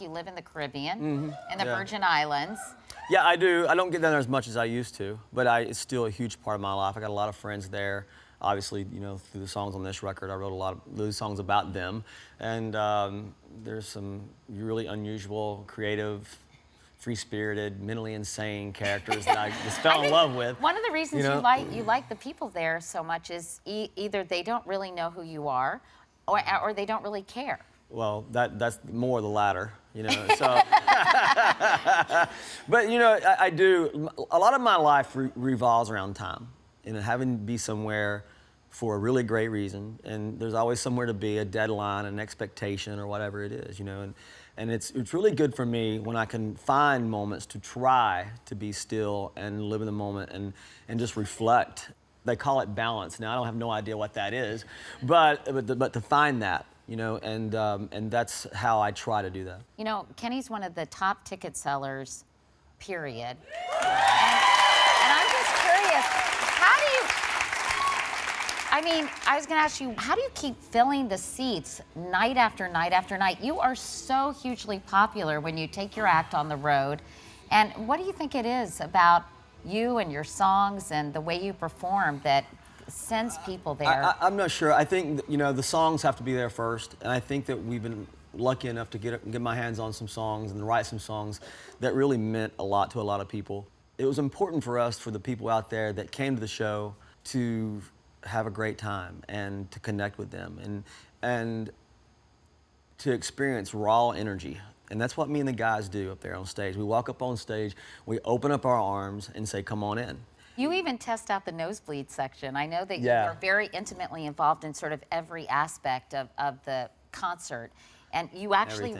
You live in the Caribbean, in the Virgin Islands. Yeah, I do. I don't get down there as much as I used to, but it's still a huge part of my life. I got a lot of friends there. Obviously, you know, through the songs on this record, I wrote a lot of those songs about them. And there's some really unusual, creative, free-spirited, mentally insane characters that I just fell in love with. One of the reasons you like the people there so much is either they don't really know who you are, or they don't really care. Well, that's more the latter, you know. So, but you know, I do. A lot of my life revolves around time, and having to be somewhere for a really great reason. And there's always somewhere to be, a deadline, an expectation, or whatever it is, you know. And it's really good for me when I can find moments to try to be still and live in the moment and just reflect. They call it balance. Now I don't have no idea what that is, but to find that. You know, and that's how I try to do that. You know, Kenny's one of the top ticket sellers, period. And I'm just curious, how do you, I mean, I was gonna ask you, how do you keep filling the seats night after night after night? You are so hugely popular when you take your act on the road. And what do you think it is about you and your songs and the way you perform that sends people there? I'm not sure. I think, you know, the songs have to be there first, and I think that we've been lucky enough to get my hands on some songs and write some songs that really meant a lot to a lot of people. It was important for us, for the people out there that came to the show, to have a great time and to connect with them and to experience raw energy. And that's what me and the guys do up there on stage. We walk up on stage, we open up our arms and say, come on in. You even test out the nosebleed section. I know that you are very intimately involved in sort of every aspect of the concert. And you actually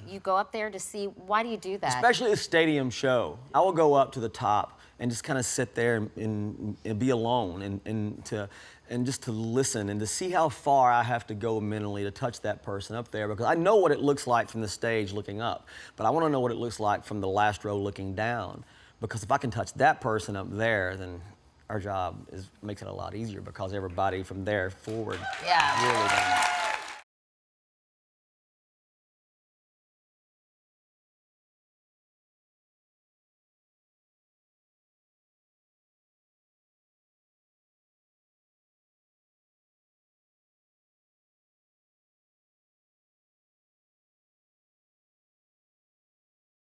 you go up there to see, why do you do that? Especially a stadium show. I will go up to the top and just kind of sit there and be alone and just to listen and to see how far I have to go mentally to touch that person up there, because I know what it looks like from the stage looking up, but I want to know what it looks like from the last row looking down. Because if I can touch that person up there, then our job makes it a lot easier, because everybody from there forward really does.